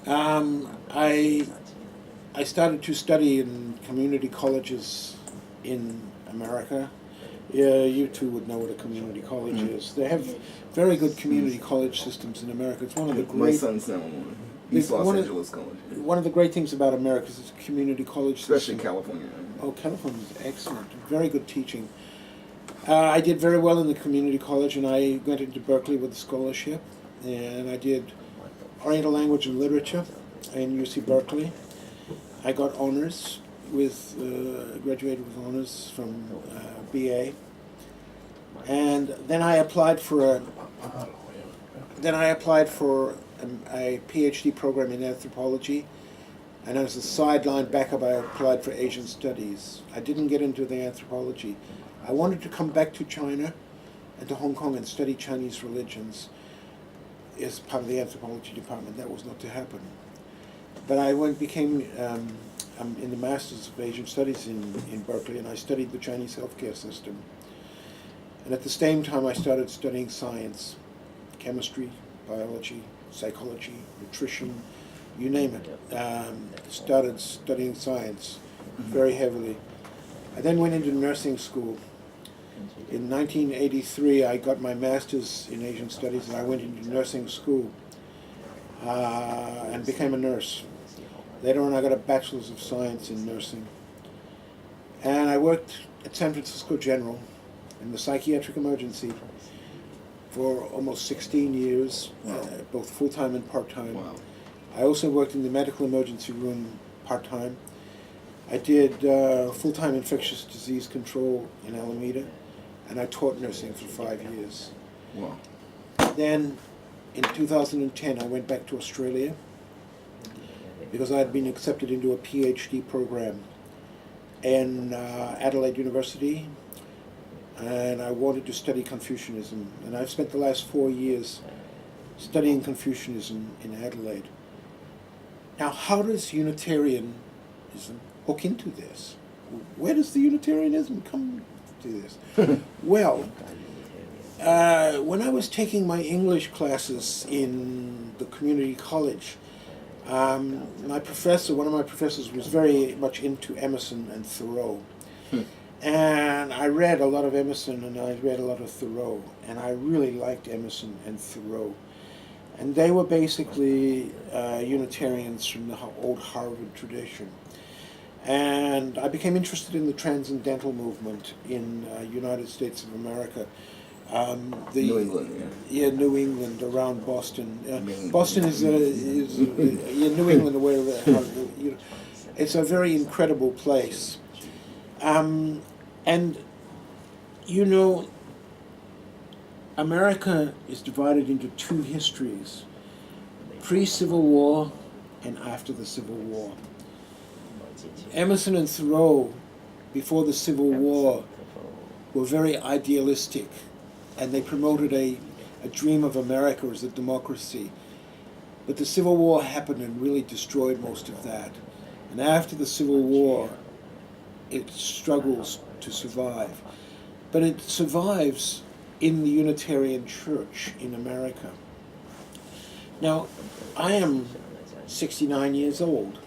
I started to study in community colleges in America. You two would know what a community college is. They have very good community college systems in America. It's one of the My great. son's now one. East Los Angeles College. One of the great things about America is its community college Especially system. California. Oh, California is excellent. Very good teaching. I did very well in the community college, and I went into Berkeley with a scholarship, and I did Oriental Language and Literature in UC Berkeley. I got honors with, graduated with honors from BA, and then I applied for a PhD program in anthropology, and as a sideline backup I applied for Asian studies. I didn't get into the anthropology. I wanted to come back to China and to Hong Kong and study Chinese religions as part of the anthropology department. That was not to happen. But I became in the Masters of Asian Studies in Berkeley, and I studied the Chinese healthcare system. And at the same time I started studying science, chemistry, biology, psychology, nutrition, you name it. Started studying science very heavily. I then went into nursing school. In 1983, I got my master's in Asian Studies, and I went into nursing school and became a nurse. Later on, I got a bachelor's of science in nursing. And I worked at San Francisco General in the psychiatric emergency for almost 16 years, both full-time and part-time. Wow. I also worked in the medical emergency room part-time. I did full-time infectious disease control in Alameda, and I taught nursing for 5 years. Wow. Then, in 2010, I went back to Australia because I had been accepted into a PhD program in Adelaide University, and I wanted to study Confucianism. And I've spent the last 4 years studying Confucianism in Adelaide. Now, how does Unitarianism hook into this? Where does the Unitarianism come to this? Well, when I was taking my English classes in the community college, one of my professors was very much into Emerson and Thoreau. And I read a lot of Emerson and I read a lot of Thoreau, and I really liked Emerson and Thoreau. And they were basically Unitarians from the old Harvard tradition. And I became interested in the transcendental movement in United States of America. New England, yeah. Yeah, New England, around Boston. Boston is New England, where it's a very incredible place. And, you know, America is divided into two histories, pre-Civil War and after the Civil War. Emerson and Thoreau, before the Civil War, were very idealistic, and they promoted a dream of America as a democracy. But the Civil War happened and really destroyed most of that. And after the Civil War, it struggles to survive. But it survives in the Unitarian Church in America. Now, I am 69 years old,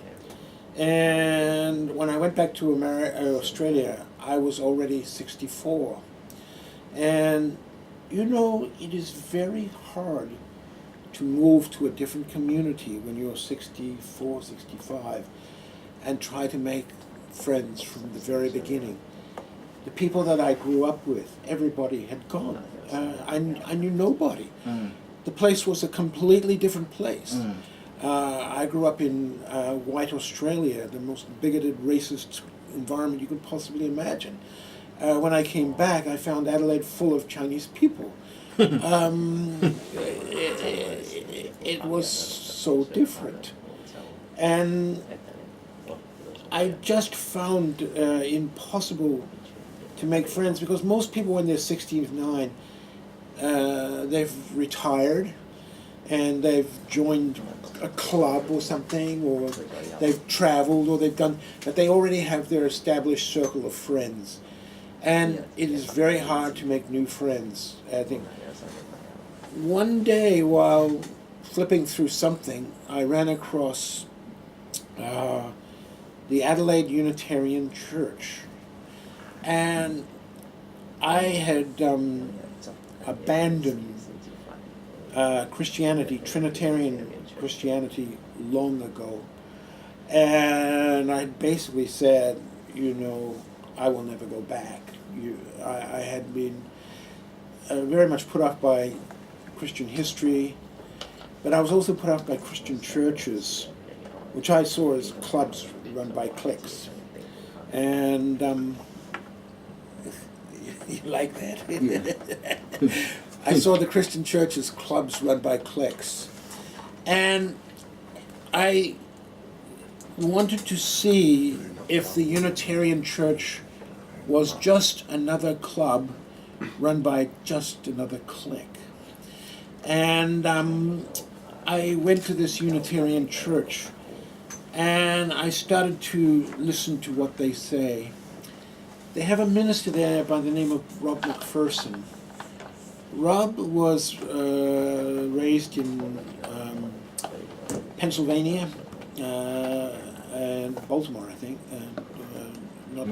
and when I went back to Australia, I was already 64. And you know, it is very hard to move to a different community when you're 64, 65, and try to make friends from the very beginning. The people that I grew up with, everybody had gone. I knew nobody. The place was a completely different place. I grew up in white Australia, the most bigoted, racist environment you could possibly imagine. When I came back, I found Adelaide full of Chinese people. It was so different. And I just found impossible to make friends, because most people when they're 69, they've retired and they've joined a club or something, or they've traveled, or they've done, but they already have their established circle of friends. And it is very hard to make new friends. I think one day while flipping through something, I ran across the Adelaide Unitarian Church. And I had abandoned Christianity, Trinitarian Christianity, long ago. And I basically said, I will never go back. I had been very much put off by Christian history, but I was also put off by Christian churches, which I saw as clubs run by cliques. And you like that? Yeah. I saw the Christian church as clubs run by cliques. And I wanted to see if the Unitarian Church was just another club run by just another clique. And I went to this Unitarian Church, and I started to listen to what they say. They have a minister there by the name of Rob McPherson. Rob was raised in Pennsylvania and Baltimore, I think. Not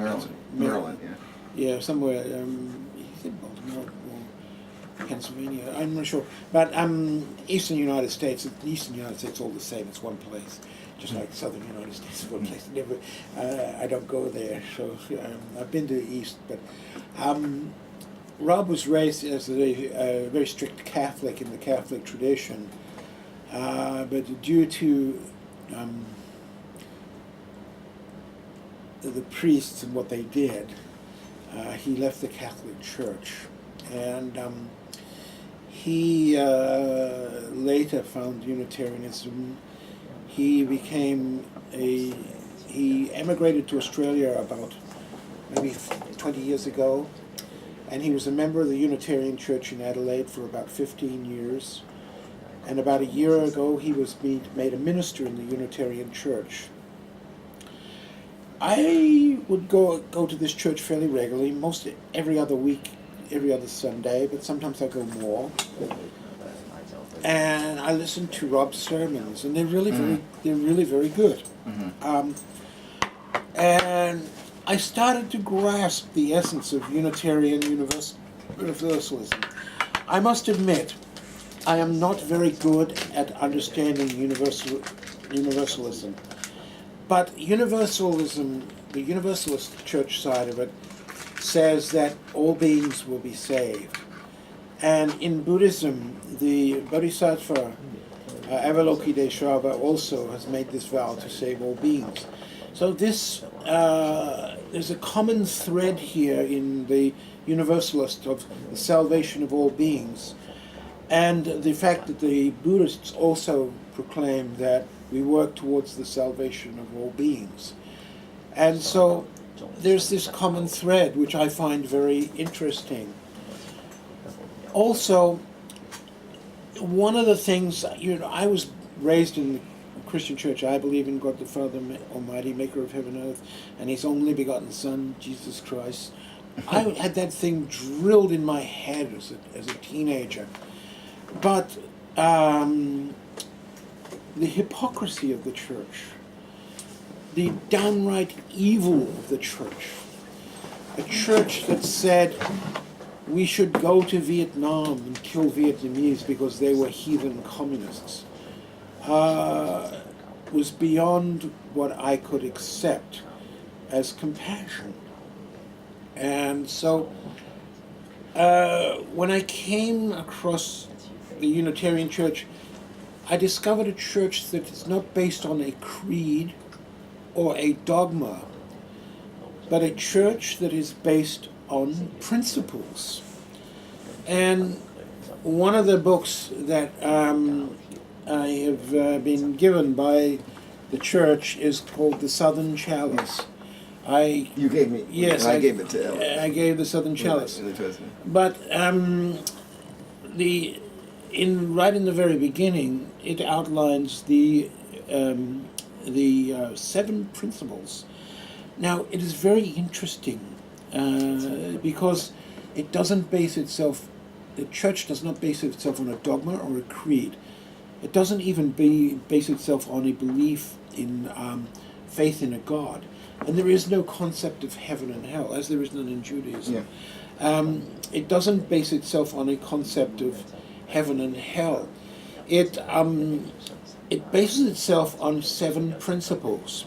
Maryland, yeah. Yeah, somewhere. He's in Baltimore or Pennsylvania. I'm not sure. But Eastern United States. The Eastern United States all the same. It's one place. Just like Southern United States is one place. Never. I don't go there. So I've been to the East, but. Rob was raised as a very strict Catholic in the Catholic tradition, but due to the priests and what they did, he left the Catholic Church, and he later found Unitarianism. He emigrated to Australia about maybe 20 years ago. And he was a member of the Unitarian Church in Adelaide for about 15 years. And about a year ago, he was made a minister in the Unitarian Church. I would go to this church fairly regularly, most every other week, every other Sunday, but sometimes I go more. And I listen to Rob's sermons, and they're really very good. Mm-hmm. And I started to grasp the essence of Unitarian Universalism. I must admit, I am not very good at understanding Universalism. But Universalism, the Universalist church side of it, says that all beings will be saved. And in Buddhism, the Bodhisattva Avalokiteshvara also has made this vow to save all beings. So this, there's a common thread here in the Universalist of the salvation of all beings, and the fact that the Buddhists also proclaim that we work towards the salvation of all beings. And so there's this common thread which I find very interesting. Also, one of the things, I was raised in the Christian church. I believe in God the Father Almighty, maker of heaven and earth, and his only begotten Son, Jesus Christ. I had that thing drilled in my head as a teenager. But the hypocrisy of the church, the downright evil of the church, a church that said we should go to Vietnam and kill Vietnamese because they were heathen communists, was beyond what I could accept as compassion. And so when I came across the Unitarian Church, I discovered a church that is not based on a creed or a dogma, but a church that is based on principles. And one of the books that I have been given by the church is called The Southern Chalice. You gave me. Yes, I gave it to Ellen. I gave The Southern Chalice. But right in the very beginning, it outlines the 7 principles. Now, it is very interesting because it doesn't base itself. The church does not base itself on a dogma or a creed. It doesn't even base itself on a belief in faith in a God. And there is no concept of heaven and hell, as there is none in Judaism. Yeah. It doesn't base itself on a concept of heaven and hell. It bases itself on 7 principles.